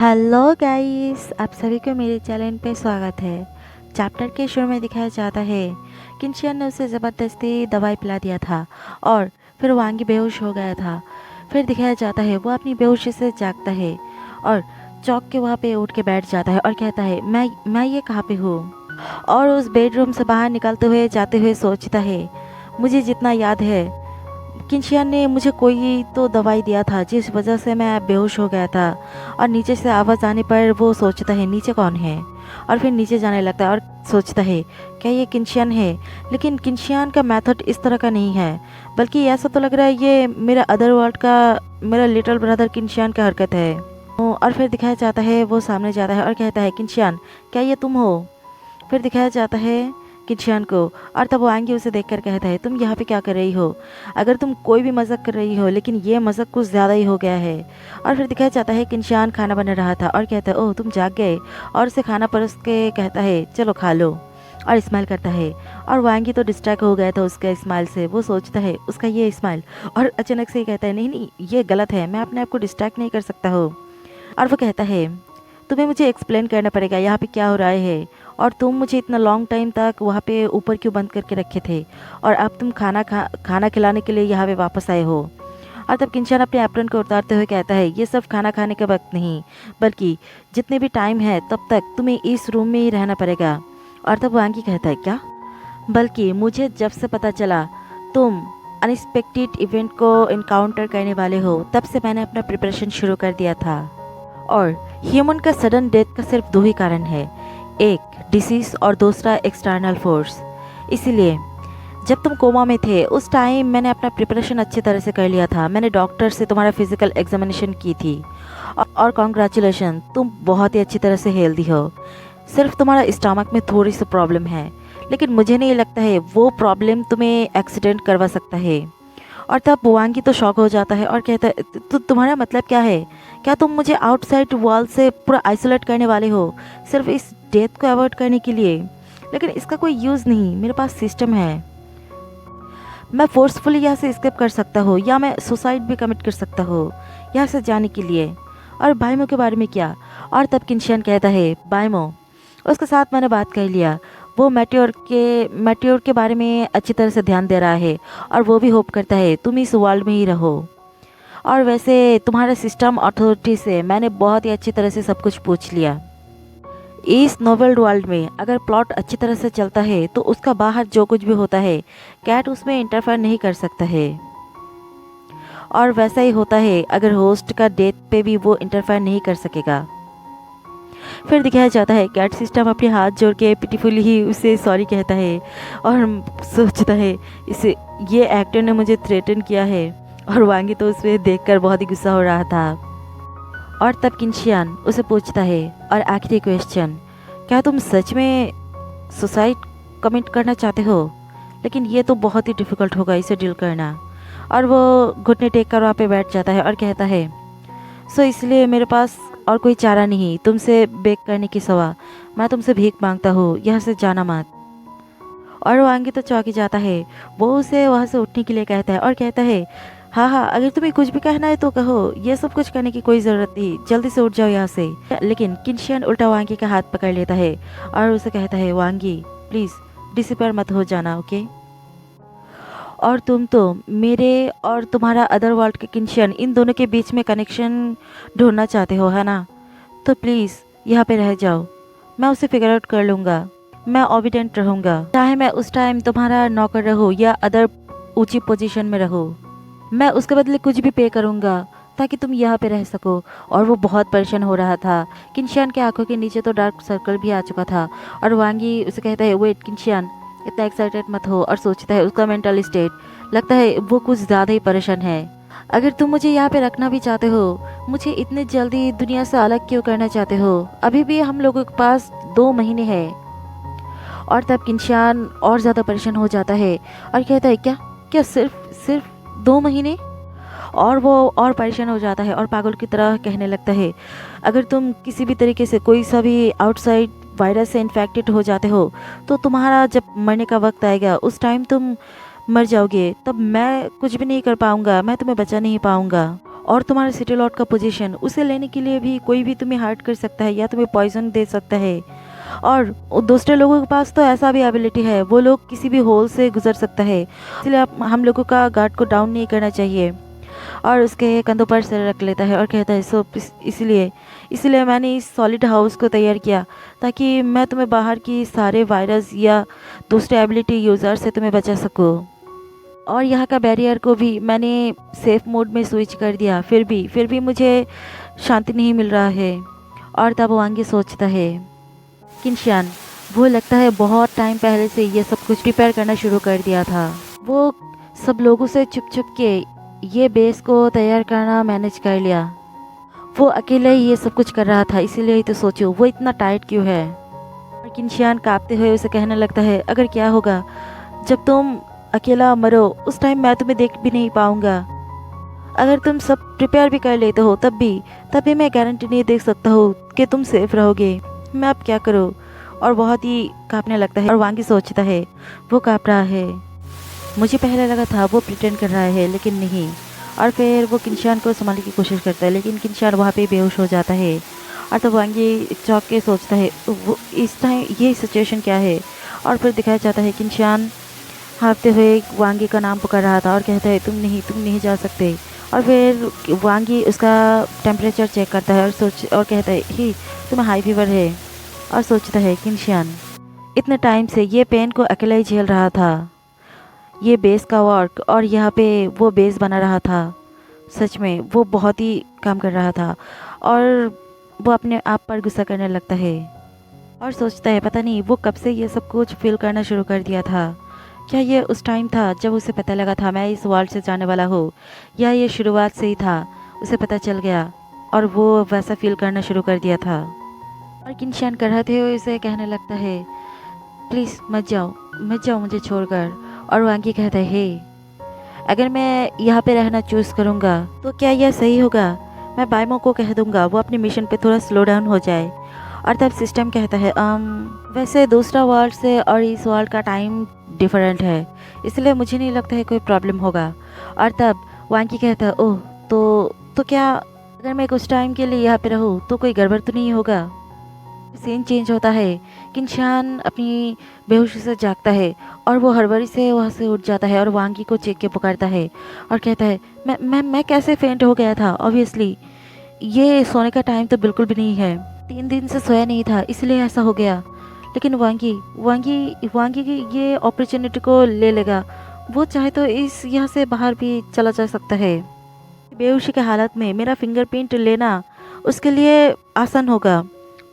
Hello guys, आप सभी को मेरे चैनल पे स्वागत है। चैप्टर के शुरू में दिखाया जाता है किंशियन ने उसे ज़बरदस्ती दवाई पिला दिया था और फिर वांगी बेहोश हो गया था। फिर दिखाया जाता है वो अपनी बेहोशी से जागता है और चौंक के वहाँ पे उठ के बैठ जाता है और कहता है मैं ये कहाँ पे हूँ। और उस बेडरूम से बाहर निकलते हुए जाते हुए सोचता है, मुझे जितना याद है किंशियन ने मुझे कोई तो दवाई दिया था जिस वजह से मैं बेहोश हो गया था। और नीचे से आवाज़ आने पर वो सोचता है नीचे कौन है, और फिर नीचे जाने लगता है और सोचता है क्या ये किंशियन है। लेकिन किंशियन का मेथड इस तरह का नहीं है, बल्कि ऐसा तो लग रहा है ये मेरा अदर वर्ल्ड का मेरा लिटिल ब्रदर किंशियन का हरकत है। और फिर दिखाया जाता है वो सामने जाता है और कहता है किंशियन क्या ये तुम हो। फिर दिखाया जाता है किंशियन को, और तब वांगी उसे देखकर कहता है तुम यहाँ पे क्या कर रही हो। अगर तुम कोई भी मजाक कर रही हो, लेकिन ये मजाक कुछ ज़्यादा ही हो गया है। और फिर दिखाया जाता है किंशियन खाना बना रहा था और कहता है ओह तुम जाग गए, और उसे खाना परोस के कहता है चलो खा लो, और स्माइल करता है। और वांगी तो डिस्ट्रैक्ट हो गया था उसके स्माइल से। वो सोचता है उसका ये स्माइल, और अचानक से ही कहता है नहीं नहीं ये गलत है, मैं अपने आप को डिस्ट्रैक्ट नहीं कर सकता हूँ। और वो कहता है तुम्हें मुझे एक्सप्लेन करना पड़ेगा यहाँ पे क्या हो रहा है, और तुम मुझे इतना लॉन्ग टाइम तक वहाँ पे ऊपर क्यों बंद करके रखे थे, और अब तुम खाना खिलाने के लिए यहाँ पे वापस आए हो। और तब किंशन अपने एप्रन को उतारते हुए कहता है ये सब खाना खाने का वक्त नहीं, बल्कि जितने भी टाइम है तब तक तुम्हें इस रूम में ही रहना पड़ेगा। और तब वांगी कहता है क्या, बल्कि मुझे जब से पता चला तुम अनएक्सपेक्टेड इवेंट को इनकाउंटर करने वाले हो, तब से मैंने अपना प्रिपरेशन शुरू कर दिया था। और ह्यूमन का सडन डेथ का सिर्फ दो ही कारण है, एक डिसीज और दूसरा एक्सटर्नल फोर्स। इसीलिए जब तुम कोमा में थे उस टाइम मैंने अपना प्रिपरेशन अच्छी तरह से कर लिया था। मैंने डॉक्टर से तुम्हारा फिजिकल एग्जामिनेशन की थी, और कॉन्ग्रेचुलेशन तुम बहुत ही अच्छी तरह से हेल्दी हो। सिर्फ तुम्हारा स्टमक में थोड़ी सी प्रॉब्लम है, लेकिन मुझे नहीं लगता है वो प्रॉब्लम तुम्हें एक्सीडेंट करवा सकता है। और तब वांगी तो शॉक हो जाता है और कहता है तुम्हारा मतलब क्या है, क्या तुम मुझे आउटसाइड वॉल से पूरा आइसोलेट करने वाले हो सिर्फ इस डेथ को अवॉइड करने के लिए। लेकिन इसका कोई यूज़ नहीं, मेरे पास सिस्टम है। मैं फोर्सफुली यहाँ से स्केप कर सकता हूँ, या मैं सुसाइड भी कमिट कर सकता हूँ यहाँ से जाने के लिए। और बाइमो के बारे में क्या। और तब किंशियन कहता है बाइमो उसके साथ मैंने बात कर लिया, वो मैट्योर के बारे में अच्छी तरह से ध्यान दे रहा है, और वो भी होप करता है तुम इस वर्ल्ड में ही रहो। और वैसे तुम्हारे सिस्टम अथॉरिटी से मैंने बहुत ही अच्छी तरह से सब कुछ पूछ लिया। इस नोवेल वर्ल्ड में अगर प्लॉट अच्छी तरह से चलता है तो उसका बाहर जो कुछ भी होता है कैट उसमें इंटरफेयर नहीं कर सकता है, और वैसा ही होता है अगर होस्ट का डेथ पे भी वो इंटरफेयर नहीं कर सकेगा। फिर दिखाया जाता है कैट सिस्टम अपने हाथ जोड़ के पिटीफुली ही उसे सॉरी कहता है, और सोचता है इसे ये एक्टर ने मुझे थ्रेटन किया है। और वांगी तो उसे देखकर बहुत ही गुस्सा हो रहा था। और तब किंशियन उसे पूछता है और आखिरी क्वेश्चन, क्या तुम सच में सुसाइड कमिट करना चाहते हो। लेकिन ये तो बहुत ही डिफ़िकल्ट होगा इसे डील करना। और वो घुटने टेक कर वहाँ पे बैठ जाता है और कहता है सो इसलिए मेरे पास और कोई चारा नहीं तुमसे बेक करने की सिवा। मैं तुमसे भीख मांगता हूँ, यहाँ से जाना मत। और वांगी तो चौंक जाता है। वो उसे वहाँ से उठने के लिए कहता है और कहता है हाँ हाँ अगर तुम्हें कुछ भी कहना है तो कहो, ये सब कुछ करने की कोई ज़रूरत नहीं, जल्दी से उठ जाओ यहाँ से। लेकिन किंशियन उल्टा वांगी का हाथ पकड़ लेता है और उसे कहता है वांगी प्लीज़ डिसअपीयर मत हो जाना, ओके। और तुम तो मेरे और तुम्हारा अदर वर्ल्ड के किंशियन इन दोनों के बीच में कनेक्शन ढूंढना चाहते हो, है ना। तो प्लीज़ यहाँ पे रह जाओ, मैं उसे फिगर आउट कर लूँगा। मैं ओबिडेंट रहूँगा, चाहे मैं उस टाइम तुम्हारा नौकर रहूँ या अदर ऊंची पोजीशन में रहूँ। मैं उसके बदले कुछ भी पे करूँगा ताकि तुम यहाँ पे रह सको। और वो बहुत परेशान हो रहा था। किंशियन के आंखों के नीचे तो डार्क सर्कल भी आ चुका था। और वांगी उसे कहता है वेट किंशियन इतना एक्साइटेड मत हो, और सोचता है उसका मेंटल स्टेट लगता है वो कुछ ज़्यादा ही परेशान है। अगर तुम मुझे यहाँ पे रखना भी चाहते हो, मुझे इतनी जल्दी दुनिया से अलग क्यों करना चाहते हो। अभी भी हम लोगों के पास 2 महीने हैं। और तब किंशियन और ज़्यादा परेशान हो जाता है और कहता है क्या क्या सिर्फ 2 महीने। और वो और परेशान हो जाता है और पागल की तरह कहने लगता है अगर तुम किसी भी तरीके से कोई सा भी आउटसाइड वायरस से इन्फेक्टेड हो जाते हो तो तुम्हारा जब मरने का वक्त आएगा उस टाइम तुम मर जाओगे, तब मैं कुछ भी नहीं कर पाऊंगा, मैं तुम्हें बचा नहीं पाऊंगा। और तुम्हारा सिटी लॉर्ड का पोजीशन, उसे लेने के लिए भी कोई भी तुम्हें हर्ट कर सकता है या तुम्हें पॉइजन दे सकता है। और दूसरे लोगों के पास तो ऐसा भी एबिलिटी है, वो लोग किसी भी होल से गुजर सकता है, इसलिए हम लोगों का गार्ड को डाउन नहीं करना चाहिए। और उसके कंधों पर सिर रख लेता है और कहता है सो इसलिए इसलिए मैंने इस सॉलिड हाउस को तैयार किया ताकि मैं तुम्हें बाहर की सारे वायरस या दूसरे एबिलिटी यूज़र से तुम्हें बचा सकूँ। और यहाँ का बैरियर को भी मैंने सेफ मोड में स्विच कर दिया, फिर भी मुझे शांति नहीं मिल रहा है। और तब वांगी सोचता है किनशियान, वो लगता है बहुत टाइम पहले से ये सब कुछ प्रिपेयर करना शुरू कर दिया था। वो सब लोगों से छुप छुप के ये बेस को तैयार करना मैनेज कर लिया। वो अकेले ही ये सब कुछ कर रहा था, इसीलिए ही तो सोचो वो इतना टाइट क्यों है। और किनशियान कांपते हुए उसे कहने लगता है अगर क्या होगा जब तुम अकेला मरो, उस टाइम मैं तुम्हें देख भी नहीं पाऊंगा। अगर तुम सब प्रिपेयर भी कर लेते हो तभी मैं गारंटी नहीं दे सकता हूँ कि तुम सेफ रहोगे। मैं अब क्या करूँ। और बहुत ही कांपने लगता है। और वांगी सोचता है वो कांप रहा है, मुझे पहले लगा था वो प्रिटेंड कर रहा है लेकिन नहीं। और फिर वो किनशियान को संभालने की कोशिश करता है लेकिन किनशियान वहाँ पे बेहोश हो जाता है। और तब वांगी चौंक के सोचता है वो इस टाइम ये सिचुएशन क्या है। और फिर दिखाया जाता है किनशियान हाँफते हुए वांगी का नाम पुकार रहा था और कहता है तुम नहीं जा सकते। और फिर वांगी उसका टेम्परेचर चेक करता है और कहता है ही तुम्हें हाई फीवर है। और सोचता है किनशियान इतने टाइम से ये पेन को अकेला ही झेल रहा था, ये बेस का वर्क और यहाँ पे वो बेस बना रहा था। सच में वो बहुत ही काम कर रहा था। और वो अपने आप पर गुस्सा करने लगता है और सोचता है पता नहीं वो कब से ये सब कुछ फील करना शुरू कर दिया था। क्या ये उस टाइम था जब उसे पता लगा था मैं इस वर्ल्ड से जाने वाला हूँ, या ये शुरुआत से ही था, उसे पता चल गया और वो वैसा फील करना शुरू कर दिया था। और किनशियान कराते हुए उसे कहने लगता है प्लीज़ मत जाओ मुझे छोड़कर। और वांगी कहता है हे, अगर मैं यहाँ पे रहना चूज़ करूँगा तो क्या यह सही होगा। मैं बाइमो को कह दूँगा वो अपने मिशन पे थोड़ा स्लो डाउन हो जाए। और तब सिस्टम कहता है वैसे दूसरा वर्ल्ड से और इस वर्ल्ड का टाइम डिफरेंट है, इसलिए मुझे नहीं लगता है कोई प्रॉब्लम होगा। और तब वांगी कहता है ओह तो क्या अगर मैं कुछ टाइम के लिए यहाँ पे रहूँ तो कोई गड़बड़ तो नहीं होगा। सीन चेंज होता है, किनशियान अपनी बेहोशी से जागता है और वो हड़बड़ी से वहाँ से उठ जाता है और वांगी को चीख के पुकारता है और कहता है मैं कैसे फेंट हो गया था। ऑब्वियसली ये सोने का टाइम तो बिल्कुल भी नहीं है, 3 दिन से सोया नहीं था इसलिए ऐसा हो गया। लेकिन वांगी की ये अपॉर्चुनिटी को ले लेगा, वो चाहे तो इस यहाँ से बाहर भी चला जा सकता है। बेहोशी के हालत में मेरा फिंगरप्रिंट लेना उसके लिए आसान होगा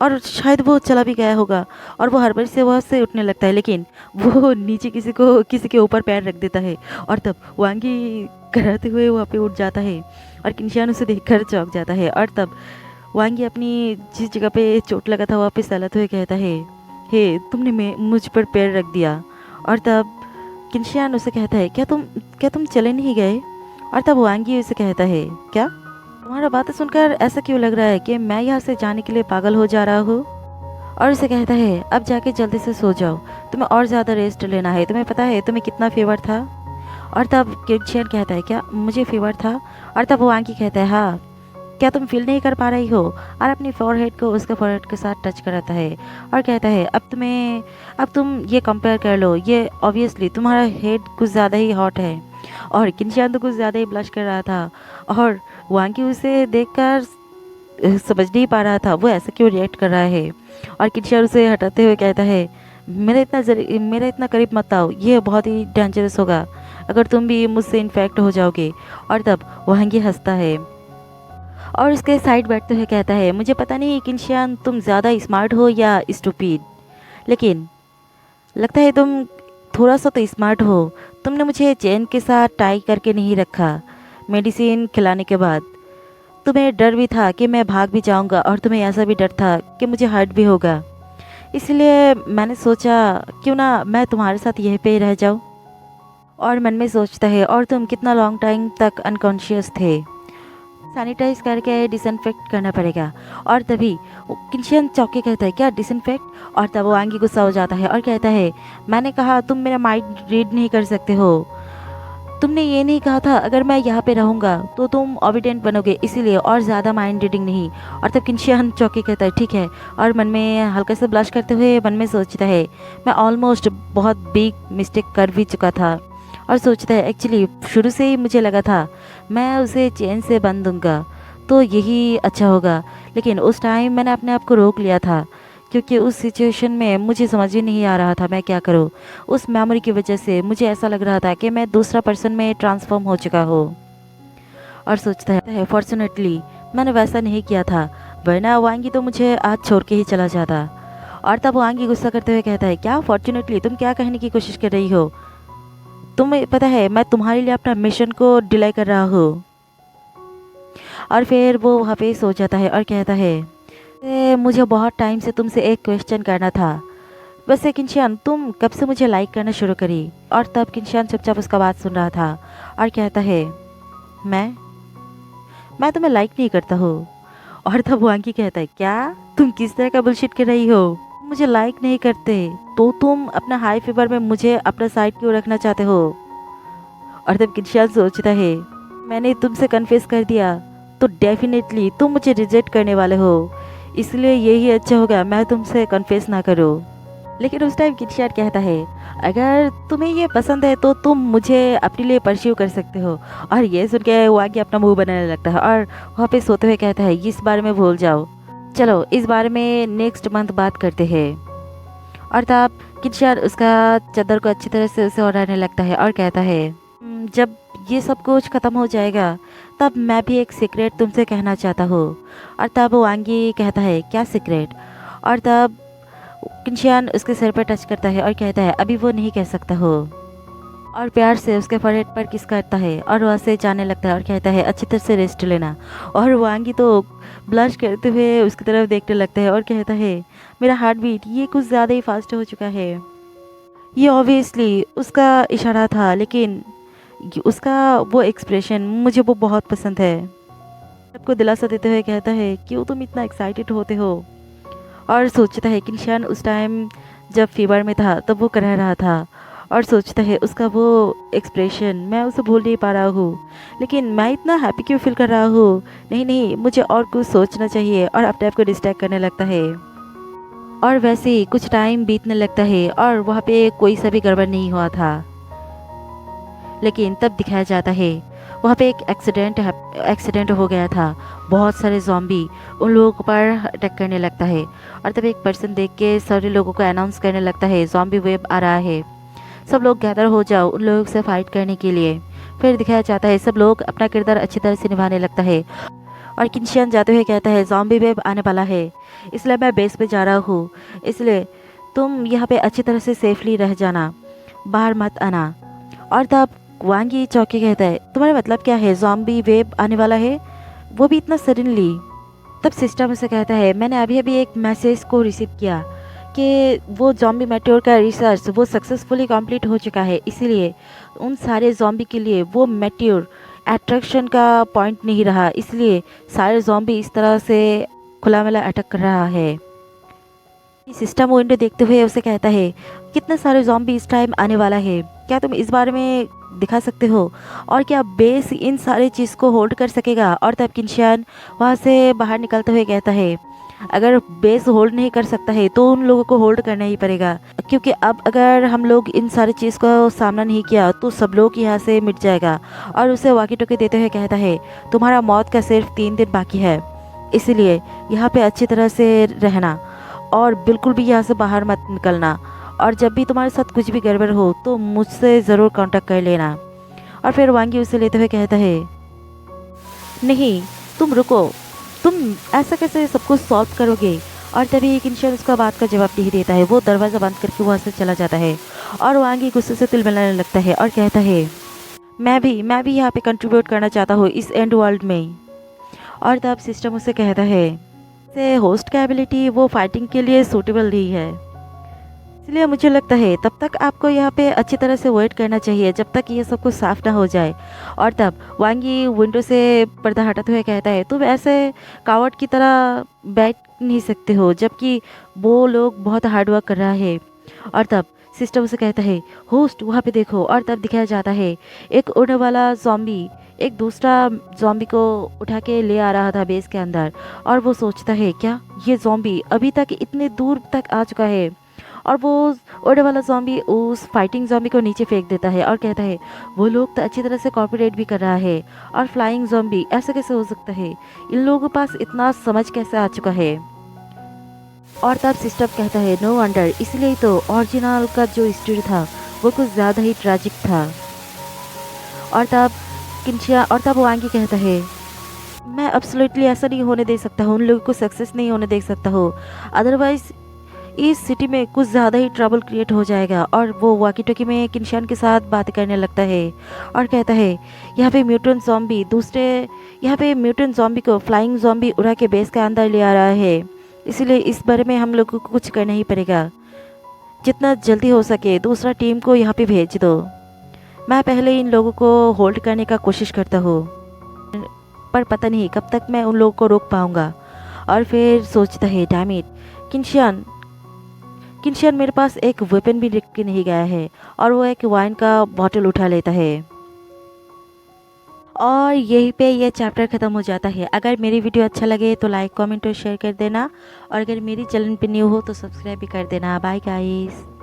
और शायद वो चला भी गया होगा। और वो हड़बड़ी से वहाँ से उठने लगता है लेकिन वो नीचे किसी के ऊपर पैर रख देता है। और तब वांगी कराते हुए वहाँ पे उठ जाता है और किनशियान उसे देखकर चौंक जाता है। और तब वांगी अपनी जिस जगह पे चोट लगा था वहाँ पे सहलाते हुए कहता है हे तुमने मुझ पर पैर रख दिया। और तब किनशियान उसे कहता है क्या तुम चले नहीं गए। और तब वांगी उसे कहता है क्या तुम्हारा बातें सुनकर ऐसा क्यों लग रहा है कि मैं यहाँ से जाने के लिए पागल हो जा रहा हूँ। और उसे कहता है अब जाके जल्दी से सो जाओ, तुम्हें और ज़्यादा रेस्ट लेना है, तुम्हें पता है तुम्हें कितना फीवर था। और तब किनशियान कहता है क्या मुझे फीवर था। और तब वांगी कहता है हाँ, क्या तुम फील नहीं कर पा रही हो। और अपनी फॉरहेड को उसके फॉरहेड के साथ टच कराता है और कहता है अब तुम ये कंपेयर कर लो, ये ऑब्वियसली तुम्हारा हेड कुछ ज़्यादा ही हॉट है। और किनशियान तो कुछ ज़्यादा ही ब्लश कर रहा था और वांगी उसे देखकर समझ नहीं पा रहा था वो ऐसा क्यों रिएक्ट कर रहा है। और किनशियान उसे हटाते हुए कहता है मेरा इतना करीब मत आओ, ये बहुत ही डेंजरस होगा अगर तुम भी मुझसे इन्फेक्ट हो जाओगे। और तब वांगी हंसता है और उसके साइड बैठते हुए कहता है मुझे पता नहीं किनशियान तुम ज़्यादा स्मार्ट हो या स्टूपिड, लेकिन लगता है तुम थोड़ा सा तो स्मार्ट हो। तुमने मुझे चेन के साथ टाई करके नहीं रखा मेडिसिन खिलाने के बाद। तुम्हें डर भी था कि मैं भाग भी जाऊंगा और तुम्हें ऐसा भी डर था कि मुझे हर्ट भी होगा, इसलिए मैंने सोचा क्यों ना मैं तुम्हारे साथ यहीं पे ही रह जाऊं। और मन में सोचता है और तुम कितना लॉन्ग टाइम तक अनकॉन्शियस थे, सैनिटाइज करके डिसइंफेक्ट करना पड़ेगा। और तभी किनशियान चौके कहता है क्या डिसइंफेक्ट। और तब वो आंगी गुस्सा हो जाता है और कहता है मैंने कहा तुम मेरा माइंड रीड नहीं कर सकते हो, तुमने ये नहीं कहा था अगर मैं यहाँ पे रहूँगा तो तुम ओबिडेंट बनोगे, इसीलिए, और ज़्यादा माइंड रीडिंग नहीं। और तब किंशियान चौंक कहता है ठीक है, और मन में हल्का सा ब्लश करते हुए मन में सोचता है मैं ऑलमोस्ट बहुत बिग मिस्टेक कर भी चुका था। और सोचता है एक्चुअली शुरू से ही मुझे लगा था मैं उसे चैन से बंद दूंगा तो यही अच्छा होगा, लेकिन उस टाइम मैंने अपने आप को रोक लिया था क्योंकि उस सिचुएशन में मुझे समझ ही नहीं आ रहा था मैं क्या करूं। उस मेमोरी की वजह से मुझे ऐसा लग रहा था कि मैं दूसरा पर्सन में ट्रांसफॉर्म हो चुका हूँ। और सोचता है फॉर्चुनेटली मैंने वैसा नहीं किया था, वरना वांगी तो मुझे आज छोड़ के ही चला जाता। और तब वांगी गुस्सा करते हुए कहता है क्या फॉर्चुनेटली, तुम क्या कहने की कोशिश कर रही हो? तुम्हें पता है मैं तुम्हारे लिए अपना मिशन को डिले कर रहा हूँ। और फिर वो वहाँ पे सो जाता है और कहता है मुझे बहुत टाइम से तुमसे एक क्वेश्चन करना था। वैसे किंशियान तुम कब से मुझे लाइक करना शुरू करी? और तब किंशियान चुपचाप उसका बात सुन रहा था और कहता है मैं तुम्हें लाइक नहीं करता हूँ। और तब वांगी कहता है क्या तुम किस तरह का बुलशिट कर रही हो? मुझे लाइक नहीं करते तो तुम अपना हाई फीवर में मुझे अपना साइड क्यों रखना चाहते हो? और तब किंशियान सोचता है मैंने तुमसे कन्फेस कर दिया तो डेफिनेटली तुम मुझे रिजेक्ट करने वाले हो, इसलिए यही अच्छा होगा मैं तुमसे कन्फेस ना करूं। लेकिन उस टाइम किंशियान कहता है अगर तुम्हें ये पसंद है तो तुम मुझे अपने लिए परस्यू कर सकते हो। और ये सुन के वांगी अपना मुंह बनाने लगता है और वहाँ पे सोते हुए कहता है इस बारे में भूल जाओ, चलो इस बारे में नेक्स्ट मंथ बात करते हैं। और तब किंशियान उसका चादर को अच्छी तरह से उसे ओढ़ाने लगता है और कहता है जब ये सब कुछ ख़त्म हो जाएगा तब मैं भी एक सीक्रेट तुमसे कहना चाहता हूँ। और तब वांगी कहता है क्या सीक्रेट? और तब किंशियान उसके सिर पर टच करता है और कहता है अभी वो नहीं कह सकता हो। और प्यार से उसके फरहेड पर किस करता है और वहाँ से जाने लगता है और कहता है अच्छी तरह से रेस्ट लेना। और वांगी तो ब्लश करते हुए उसकी तरफ देखने लगता है और कहता है मेरा हार्ट बीट ये कुछ ज़्यादा ही फास्ट हो चुका है। ये ऑब्वियसली उसका इशारा था, लेकिन उसका वो एक्सप्रेशन मुझे वो बहुत पसंद है। सबको दिलासा देते हुए कहता है क्यों तुम इतना एक्साइटेड होते हो? और सोचता है किंशियान उस टाइम जब फीवर में था तब वो कह रहा था, और सोचता है उसका वो एक्सप्रेशन मैं उसे भूल नहीं पा रहा हूँ, लेकिन मैं इतना हैप्पी क्यों फील कर रहा हूँ? नहीं मुझे और कुछ सोचना चाहिए, और अपने आप को डिस्ट्रैक्ट करने लगता है। और वैसे ही कुछ टाइम बीतने लगता है और वहाँ पे कोई सा भी गड़बड़ नहीं हुआ था। लेकिन तब दिखाया जाता है वहाँ पे एक एक्सीडेंट हो गया था। बहुत सारे ज़ॉम्बी उन लोगों पर अटैक करने लगता है, और तब एक पर्सन देख के सारे लोगों को अनाउंस करने लगता है ज़ॉम्बी वेव आ रहा है, सब लोग गैदर हो जाओ उन लोगों से फाइट करने के लिए। फिर दिखाया जाता है सब लोग अपना किरदार अच्छी तरह से निभाने लगता है। और किंशियान जाते हुए कहता है ज़ॉम्बी वेव आने वाला है, इसलिए मैं बेस पे जा रहा हूँ, इसलिए तुम यहाँ पे अच्छी तरह से सेफली रह जाना, बाहर मत आना। और तब वांगी चौके कहता है तुम्हारा मतलब क्या है, ज़ॉम्बी वेव आने वाला है, वो भी इतना सडनली? तब सिस्टम उसे कहता है मैंने अभी अभी एक मैसेज को रिसीव किया कि वो ज़ॉम्बी मेट्योर का रिसर्च वो सक्सेसफुली कंप्लीट हो चुका है, इसीलिए उन सारे ज़ॉम्बी के लिए वो मेट्योर अट्रैक्शन का पॉइंट नहीं रहा, इसलिए सारे ज़ॉम्बी इस तरह से खुलामेला अटैक कर रहा है। सिस्टम विंडो देखते हुए उसे कहता है कितने सारे ज़ॉम्बी इस टाइम आने वाला है, क्या तुम इस बारे में दिखा सकते हो, और क्या बेस इन सारे चीज़ को होल्ड कर सकेगा? और तब किंशियान वहाँ से बाहर निकलते हुए कहता है अगर बेस होल्ड नहीं कर सकता है तो उन लोगों को होल्ड करना ही पड़ेगा, क्योंकि अब अगर हम लोग इन सारी चीज़ का सामना नहीं किया तो सब लोग यहाँ से मिट जाएगा। और उसे वाकी टोकी देते हुए कहता है तुम्हारा मौत का सिर्फ 3 दिन बाकी है, इसलिए यहाँ पे अच्छी तरह से रहना और बिल्कुल भी यहाँ से बाहर मत निकलना, और जब भी तुम्हारे साथ कुछ भी गड़बड़ हो तो मुझसे ज़रूर कांटेक्ट कर लेना। और फिर वांगी उसे लेते हुए कहता है नहीं तुम रुको, तुम ऐसा कैसे सब कुछ सॉल्व करोगे? और तभी किंशियान उसका बात का जवाब नहीं देता है, वो दरवाज़ा बंद करके वहाँ से चला जाता है। और वांगी गुस्से से तिल मिलाने लगता है और कहता है मैं भी यहाँ पे कंट्रीब्यूट करना चाहता हूँ इस एंड वर्ल्ड में। और तब सिस्टम उसे कहता है से होस्ट का एबिलिटी वो फाइटिंग के लिए सूटेबल नहीं है, इसलिए मुझे लगता है तब तक आपको यहाँ पे अच्छी तरह से वेट करना चाहिए जब तक ये सब कुछ साफ ना हो जाए। और तब वांगी विंडो से पर्दा हटाते हुए कहता है तुम ऐसे कावड़ की तरह बैठ नहीं सकते हो, जबकि वो लोग बहुत हार्ड वर्क कर रहा है। और तब सिस्टर उसे कहता है, होस्ट वहाँ पे देखो। और तब दिखाया जाता है एक उड़ने वाला जॉम्बी एक दूसरा जॉम्बी को उठा के ले आ रहा था बेस के अंदर। और वो सोचता है, क्या ये जॉम्बी अभी तक इतने दूर तक आ चुका है? और वो उड़ने वाला जॉम्बी उस फाइटिंग जॉम्बी को नीचे फेंक देता है और कहता है, वो लोग तो अच्छी तरह से कॉर्पोरेट भी कर रहा है, और फ्लाइंग जॉम्बी ऐसा कैसे हो सकता है? इन लोगों के पास इतना समझ कैसे आ चुका है? और तब सिस्टम कहता है, नो वंडर, इसलिए तो ओरिजिनल का जो स्टोरी था वो कुछ ज़्यादा ही ट्रैजिक था। और तब वांगी कहता है, मैं एब्सोल्युटली ऐसा नहीं होने दे सकता हूँ, उन लोगों को सक्सेस नहीं होने दे सकता हूँ, अदरवाइज इस सिटी में कुछ ज़्यादा ही ट्रबल क्रिएट हो जाएगा। और वो वाकी टोकी में किनशान के साथ बात करने लगता है और कहता है, यहाँ पे म्यूटेंट जॉम्बी को फ्लाइंग जॉम्बी उड़ा के बेस के अंदर ले आ रहा है, इसलिए इस बारे में हम लोगों को कुछ करना ही पड़ेगा। जितना जल्दी हो सके दूसरा टीम को यहाँ पे भेज दो। मैं पहले इन लोगों को होल्ड करने का कोशिश करता हूँ, पर पता नहीं कब तक मैं उन लोगों को रोक पाऊँगा। और फिर सोचता है, डैम इट, किनशियन किनशियन मेरे पास एक वेपन भी लेके नहीं गया है। और वो एक वाइन का बॉटल उठा लेता है। और यहीं पे ये चैप्टर ख़त्म हो जाता है। अगर मेरी वीडियो अच्छा लगे तो लाइक कमेंट और शेयर कर देना, और अगर मेरी चैनल पे न्यू हो तो सब्सक्राइब भी कर देना। Bye guys.